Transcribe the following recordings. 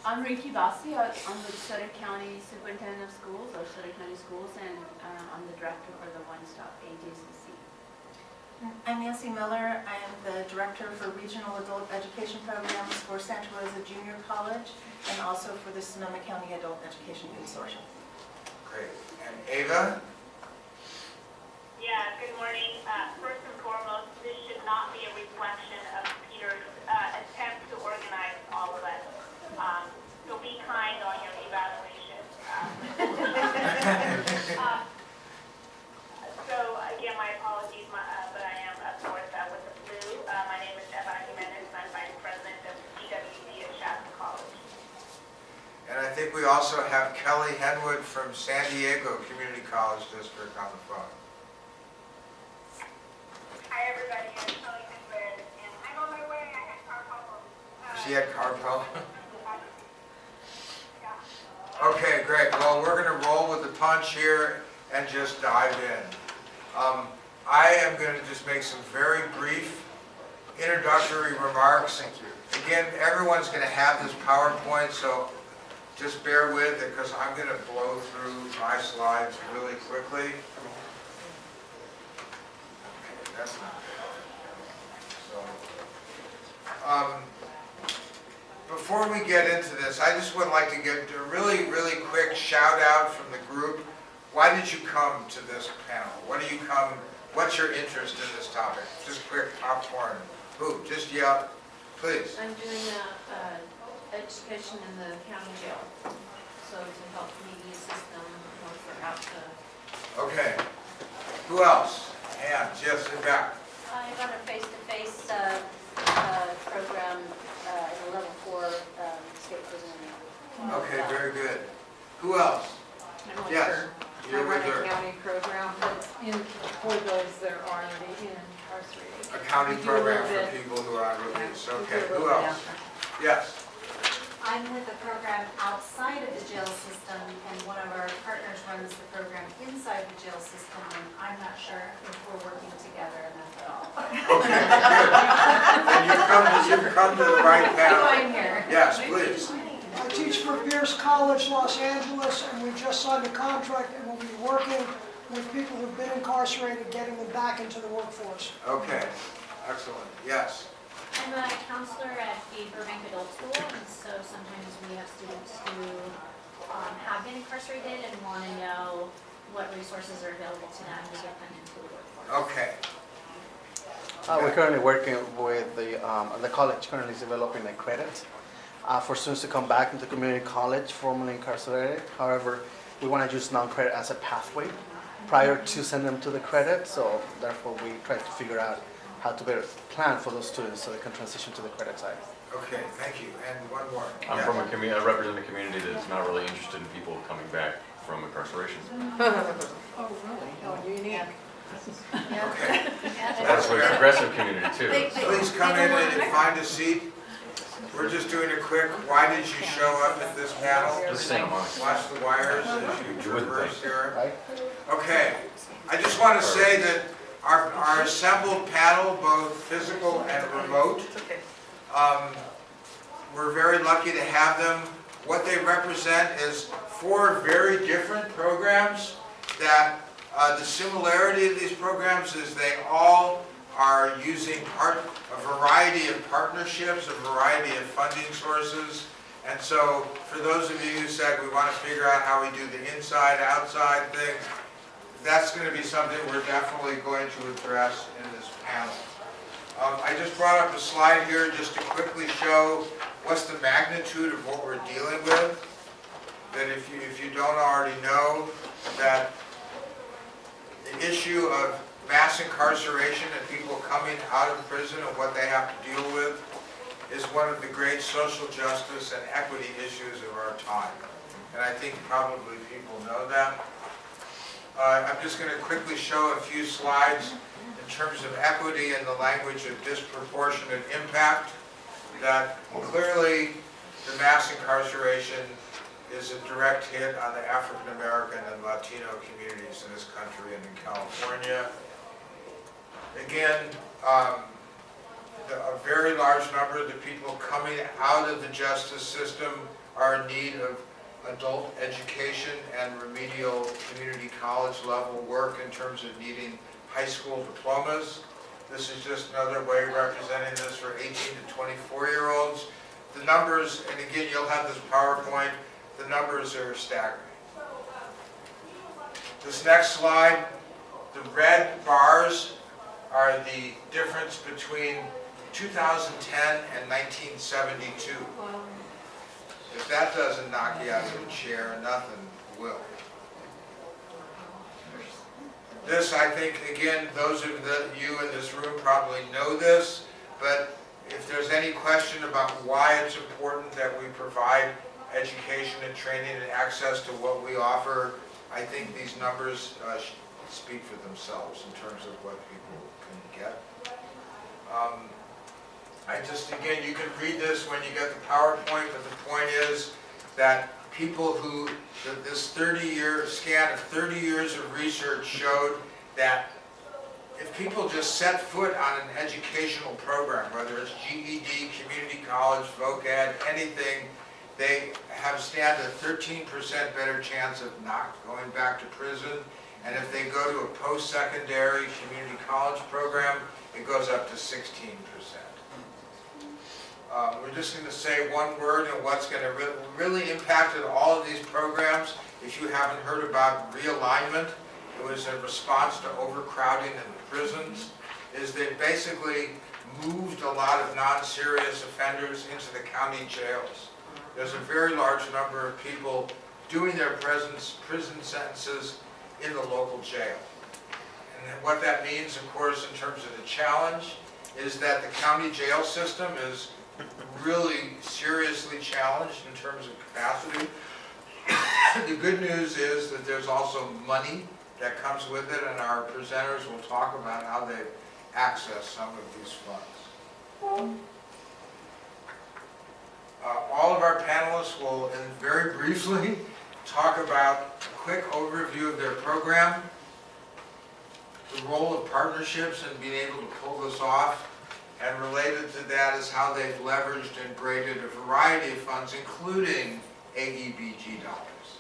I'm Ricky Bassi. I'm the Sutter County Superintendent of Schools, or Sutter County Schools, and I'm the director for the One Stop AJCC. I'm Nancy Miller. I am the Director for Regional Adult Education Programs for Santa Rosa Junior College and also for the Sonoma County Adult Education Consortium. Great. And Ava? Yeah, good morning. First and foremost, this should not be a reflection of Peter's attempt to organize all of us. So be kind on your evaluation. So again, my apologies, but I am up north with the flu. My name is Eva Jimenez, and I'm Vice President of PWD at Shasta College. And I think we also have Kelly Henwood from San Diego Community College District on the phone. Hi, everybody. I'm Kelly Henwood, and I'm on my way. I had car problems. She had carpal. Okay, great. Well, we're going to roll with the punch here and just dive in. I am going to just make some very brief introductory remarks. Thank you. Again, everyone's going to have this PowerPoint, so just bear with it because I'm going to blow through my slides really quickly. Okay, that's not good. So, before we get into this, I just would like to get a really quick shout out from the group. Why did you come to this panel? What's your interest in this topic? Just quick popcorn. Who? Just yell, please. I'm doing education in the county jail, so to help media system once they're out to. Okay. Who else? Ann, just in back. I got a face-to-face program in a level 4 state prison. Okay, very good. Who else? Yes, you're with her. A county program, but for those that are already incarcerated. A county We do a program little for bit. people who are on release. We do a Okay, little who bit else? after. Yes. I'm with the program outside of the jail system, and one of our partners runs the program inside the jail system, and I'm not sure if we're working together enough at all. Okay, good. And you've come to the right panel. I'm here. Yes, please. I teach for Pierce College, Los Angeles, and we just signed a contract and we'll be working with people who've been incarcerated, getting them back into the workforce. Okay, excellent. Yes. I'm a counselor at the Burbank Adult School, and so sometimes we have students who have been incarcerated and want to know what resources are available to them to get them into the workforce. Okay. We're currently working with the college currently is developing a credit for students to come back into community college formerly incarcerated. However, we want to use non-credit as a pathway prior to send them to the credit, so therefore we try to figure out how to better plan for those students so they can transition to the credit side. Okay, thank you. And one more. I'm Yeah. from I represent a community that's not really interested in people coming back from incarceration. Oh, really? Oh, unique. Okay. That's a progressive community too. Please come in and find a seat. We're just doing a quick, why did you show up at this panel? Just saying, Watch the wires as you traverse here. Right? Okay, I just want to say that our assembled panel, both physical and remote, we're very lucky to have them. What they represent is 4 very different programs that the similarity of these programs is they all are using a variety of partnerships, a variety of funding sources. And so for those of you who said we want to figure out how we do the inside-outside thing, that's going to be something we're definitely going to address in this panel. I just brought up a slide here just to quickly show what's the magnitude of what we're dealing with. That if you don't already know, that the issue of mass incarceration and people coming out of prison and what they have to deal with is one of the great social justice and equity issues of our time. And I think probably people know that. I'm just going to quickly show a few slides in terms of equity and the language of disproportionate impact. That clearly the mass incarceration is a direct hit on the African American and Latino communities in this country and in California. Again, a very large number of the people coming out of the justice system are in need of adult education and remedial community college level work in terms of needing high school diplomas. This is just another way representing this for 18 to 24-year-olds. The numbers, and again, you'll have this PowerPoint, the numbers are staggering. This next slide, the red bars are the difference between 2010 and 1972. If that doesn't knock you out of a chair, nothing will. This, I think, again, those of you in this room probably know this, but if there's any question about why it's important that we provide education and training and access to what we offer, I think these numbers speak for themselves in terms of what people can get. Again, you can read this when you get the PowerPoint, but the point is that people who, this 30-year scan of 30 years of research showed that if people just set foot on an educational program, whether it's GED, community college, voc ed, anything, they stand a 13% better chance of not going back to prison. And if they go to a post-secondary community college program, it goes up to 16%. We're just going to say one word and what's going to really impacted all of these programs. If you haven't heard about realignment, it was in response to overcrowding in the prisons, is they basically moved a lot of non-serious offenders into the county jails. There's a very large number of people doing their prison sentences in the local jail. And what that means, of course, in terms of the challenge, is that the county jail system is really seriously challenged in terms of capacity. The good news is that there's also money that comes with it, and our presenters will talk about how they access some of these funds. All of our panelists will, very briefly, talk about a quick overview of their program, the role of partnerships in being able to pull this off, and related to that is how they've leveraged and braided a variety of funds, including AEBG dollars.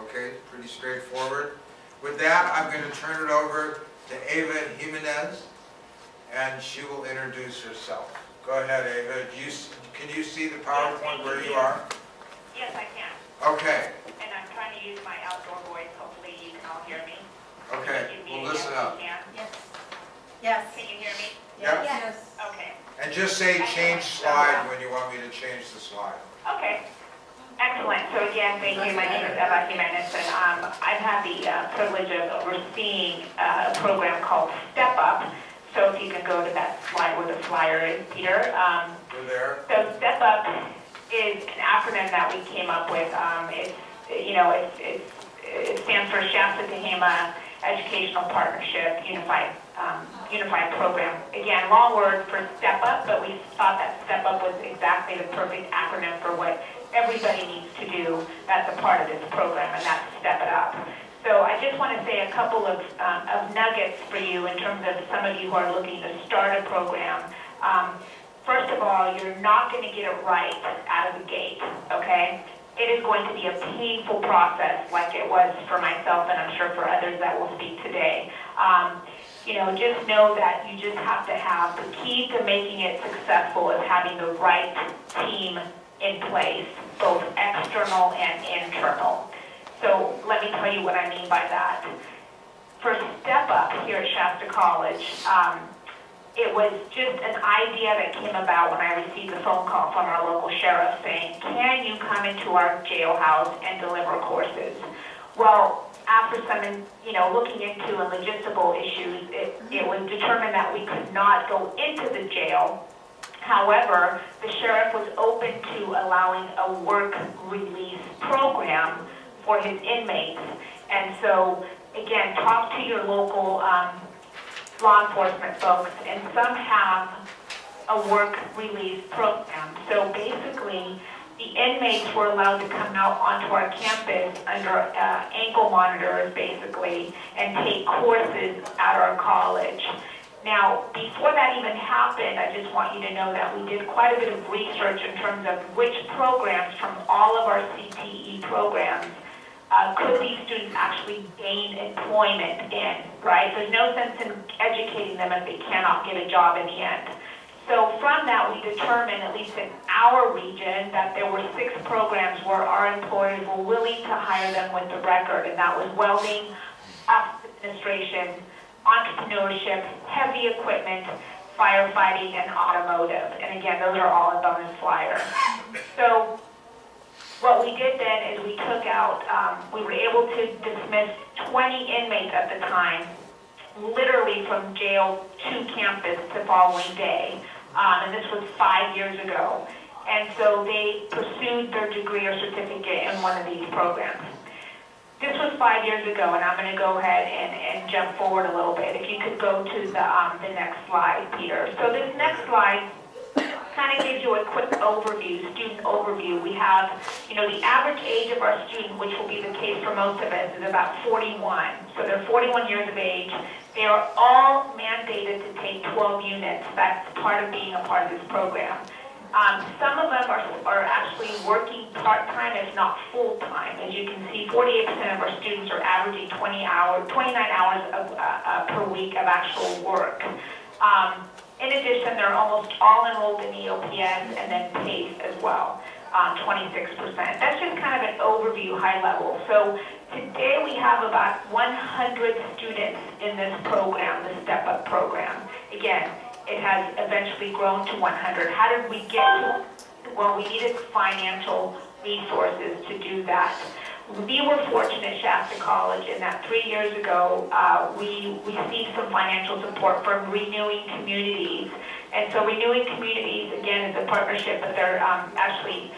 Okay, pretty straightforward. With that, I'm going to turn it over to Ava Jimenez, and she will introduce herself. Go ahead, Ava. Can you see the PowerPoint where you are? Yes, I can. Okay. And I'm trying to use my outdoor voice. Hopefully you can all hear me. Okay, well listen up. Yes. Yes. Can you hear me? Yep. Yes. Okay. And just say change slide when you want me to change the slide. Okay. Excellent. So again, thank you. My name is Eva Jimenez, and I've had the privilege of overseeing a program called Step Up. So if you can go to that slide where the flyer is, Peter. You're there. So Step Up is an acronym that we came up with. It stands for Shasta Tehama Educational Partnership Unified Program. Again, long word for Step Up, but we thought that Step Up was exactly the perfect acronym for what everybody needs to do that's a part of this program, and that's Step It Up. So I just want to say a couple of nuggets for you in terms of some of you who are looking to start a program. First of all, you're not going to get it right out of the gate, okay? It is going to be a painful process like it was for myself, and I'm sure for others that will speak today. Just know that you just have to have the key to making it successful is having the right team in place, both external and internal. So let me tell you what I mean by that. For Step Up here at Shasta College, it was just an idea that came about when I received a phone call from our local sheriff saying, can you come into our jailhouse and deliver courses? Well, after some, looking into logistical issues, it was determined that we could not go into the jail. However, the sheriff was open to allowing a work release program for his inmates. And so, again, talk to your local law enforcement folks, and some have a work release program. So basically, the inmates were allowed to come out onto our campus under ankle monitors, basically, and take courses at our college. Now, before that even happened, I just want you to know that we did quite a bit of research in terms of which programs from all of our CTE programs could these students actually gain employment in, right? There's no sense in educating them if they cannot get a job in the end. So from that, we determined, at least in our region, that there were 6 programs where our employers were willing to hire them with the record, and that was welding, office administration, entrepreneurship, heavy equipment, firefighting, and automotive. And again, those are all on this flyer. So what we did then is we took out, we were able to dismiss 20 inmates at the time, literally from jail to campus the following day. And this was 5 years ago. And so they pursued their degree or certificate in one of these programs. This was 5 years ago, and I'm going to go ahead and jump forward a little bit. If you could go to the next slide, Peter. So this next slide kind of gives you a quick overview, student overview. We have, the average age of our student, which will be the case for most of us, is about 41. So they're 41 years of age. They are all mandated to take 12 units. That's part of being a part of this program. Some of them are actually working part-time, if not full-time. As you can see, 48% of our students are averaging 29 hours per week of actual work. In addition, they're almost all enrolled in EOPS and then PACE as well, 26%. That's just kind of an overview, high level. So today we have about 100 students in this program, the Step Up program. Again, it has eventually grown to 100. How did we get to it? Well, we needed financial resources to do that. We were fortunate, Shasta College, in that 3 years ago, we received some financial support from Renewing Communities. And so Renewing Communities, again, is a partnership, but they're actually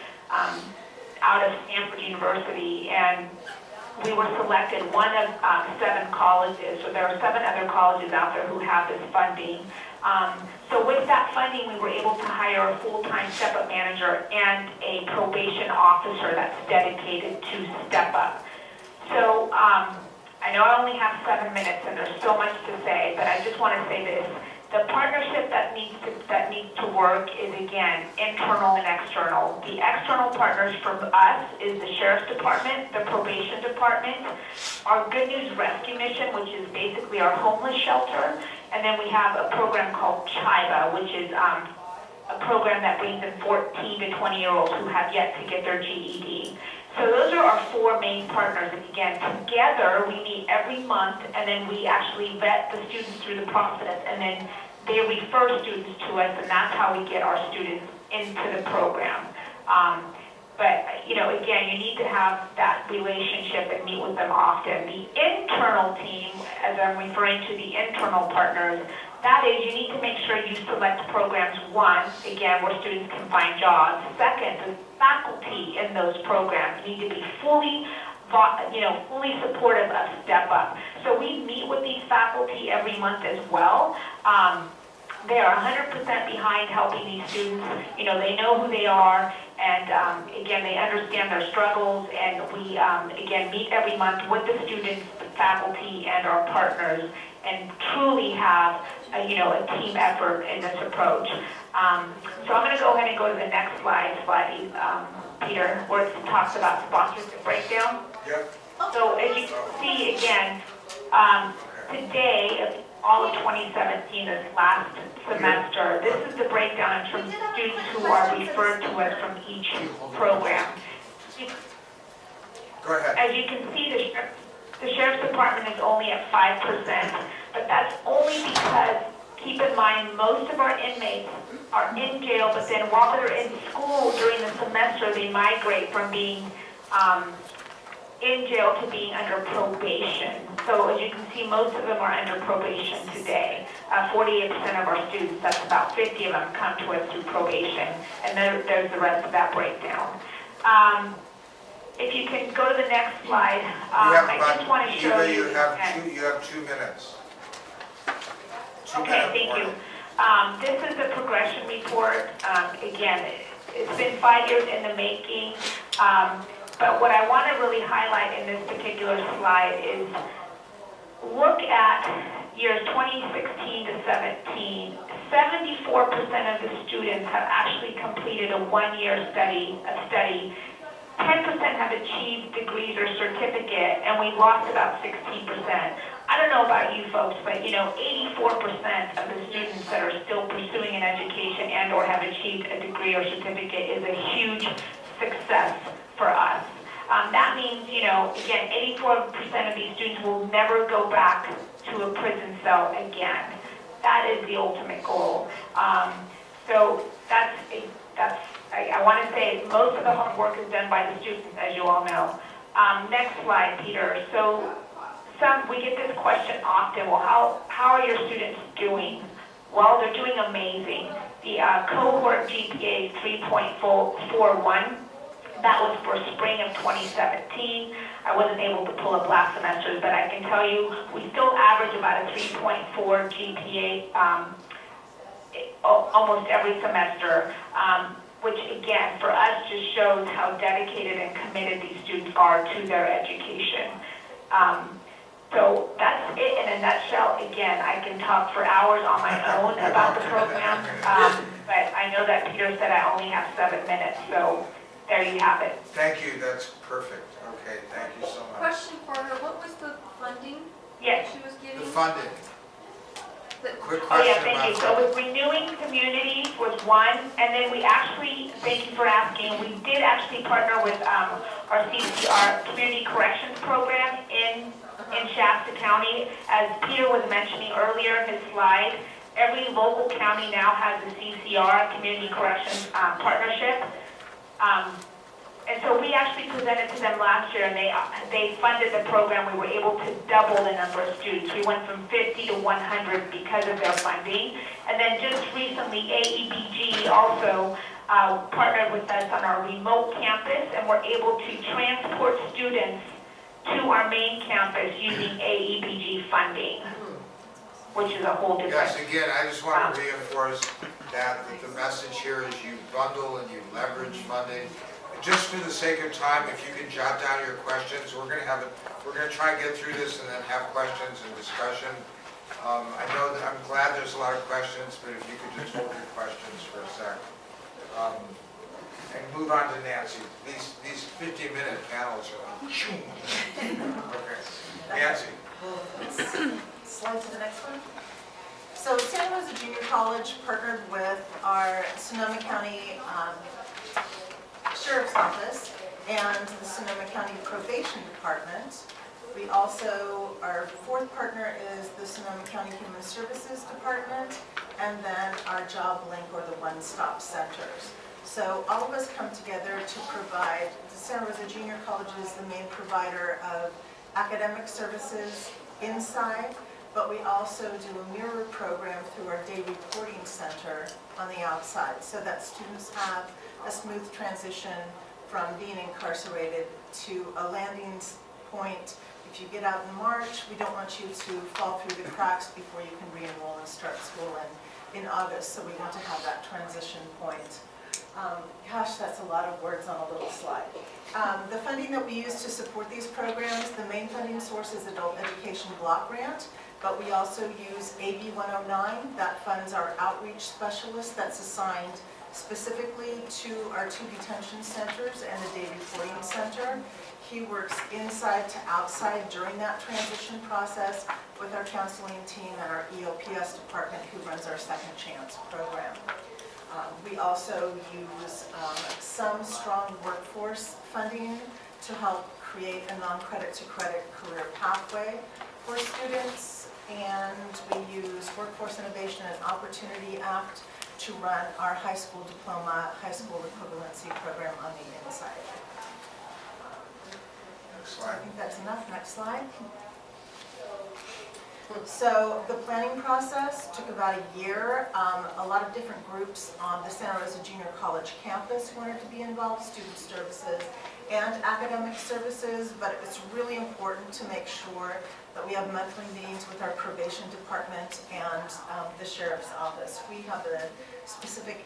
out of Stanford University. And we were selected one of 7 colleges. So there are 7 other colleges out there who have this funding. So with that funding, we were able to hire a full-time step-up manager and a probation officer that's dedicated to step up. So I know I only have 7 minutes and there's so much to say, but I just want to say this. The partnership that needs to work is, again, internal and external. The external partners from us is the Sheriff's Department, the Probation Department, our Good News Rescue Mission, which is basically our homeless shelter, and then we have a program called CHIVA, which is a program that brings in 14 to 20-year-olds who have yet to get their GED. So those are our 4 main partners. And again, together we meet every month, and then we actually vet the students through the process, and then they refer students to us, and that's how we get our students into the program. But again, you need to have that relationship and meet with them often. The internal team, as I'm referring to the internal partners, that is, you need to make sure you select programs, one, again, where students can find jobs. Second, the faculty in those programs need to be fully supportive of Step Up. So we meet with these faculty every month as well. They are 100% behind helping these students. They know who they are, and again, they understand their struggles, and we, again, meet every month with the students, the faculty, and our partners, and truly have a team effort in this approach. So I'm going to go ahead and go to the next slide, Peter, where it talks about sponsorship breakdown. Yep. So as you can see, again, today, all of 2017, this last semester, this is the breakdown in terms of students who are referred to us from each program. Go ahead. As you can see, the Sheriff's Department is only at 5%, but that's only because, keep in mind, most of our inmates are in jail, but then while they're in school during the semester, they migrate from being in jail to being under probation. So as you can see, most of them are under probation today. 48% of our students, that's about 50 of them, come to us through probation, and there's the rest of that breakdown. If you can go to the next slide, I just want to show you. You have 2 minutes. Okay, thank you. This is the progression report. Again, it's been 5 years in the making. But what I want to really highlight in this particular slide is look at years 2016 to 17, 74% of the students have actually completed a one-year study. 10% have achieved degrees or certificate, and we lost about 16%. I don't know about you folks, but 84% of the students that are still pursuing an education and or have achieved a degree or certificate is a huge success for us. That means, again, 84% of these students will never go back to a prison cell again. That is the ultimate goal. So I want to say most of the hard work is done by the students, as you all know. Next slide, Peter. So we get this question often, well, how are your students doing? Well, they're doing amazing. The cohort GPA is 3.41. That was for spring of 2017. I wasn't able to pull up last semester, but I can tell you we still average about a 3.4 GPA almost every semester, which again, for us, just shows how dedicated and committed these students are to their education. So that's it in a nutshell. Again, I can talk for hours on my own about the program, but I know that Peter said I only have 7 minutes, so there you have it. Thank you, that's perfect. Okay, thank you so much. Question for her, what was the funding Yes. she was The getting? funding. The- Quick Oh yeah, question thank you. about So that. with Renewing Communities was one, and then we actually, thank you for asking, we did actually partner with our CCR Community Corrections Program in Shasta County. As Peter was mentioning earlier in his slide, every local county now has a CCR, Community Corrections Partnership. And so we actually presented to them last year, and they funded the program. We were able to double the number of students. We went from 50 to 100 because of their funding. And then just recently, AEBG also partnered with us on our remote campus, and we're able to transport students to our main campus using AEBG funding, which is a whole different. Yes, again, I just want to reinforce that the message here is you bundle and you leverage funding. Just for the sake of time, if you can jot down your questions, we're going to try and get through this and then have questions and discussion. I know that I'm glad there's a lot of questions, but if you could just hold your questions for a sec. And move on to Nancy. These 15-minute panels are like, okay. Nancy. Slide to the next one. So Santa Rosa Junior College partnered with our Sonoma County Sheriff's Office and the Sonoma County Probation Department. We also, our fourth partner is the Sonoma County Human Services Department, and then our Job Link, or the one-stop centers. So all of us come together to provide, the Santa Rosa Junior College is the main provider of academic services inside, but we also do a mirror program through our day reporting center on the outside, so that students have a smooth transition from being incarcerated to a landing point. If you get out in March, we don't want you to fall through the cracks before you can re-enroll and start school in August, so we want to have that transition point. Gosh, that's a lot of words on a little slide. The funding that we use to support these programs, the main funding source is Adult Education Block Grant, but we also use AB 109 that funds our outreach specialist that's assigned specifically to our 2 detention centers and the day reporting center. He works inside to outside during that transition process with our counseling team and our EOPS department who runs our Second Chance program. We also use some strong workforce funding to help create a non-credit to credit career pathway for students, and we use Workforce Innovation and Opportunity Act to run our high school diploma, high school equivalency program on the inside. Next So I slide. think that's enough. Next slide. So the planning process took about a year. A lot of different groups on the Santa Rosa Junior College campus wanted to be involved, student services and academic services, but it's really important to make sure that we have monthly meetings with our probation department and the sheriff's office. We have a specific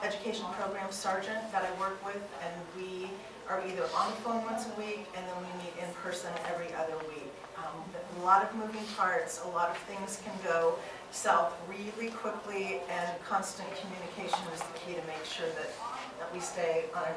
education program sergeant that I work with, and we are either on the phone once a week, and then we meet in person every other week. A lot of moving parts, a lot of things can go south really quickly, and constant communication is the key to make sure that we stay on a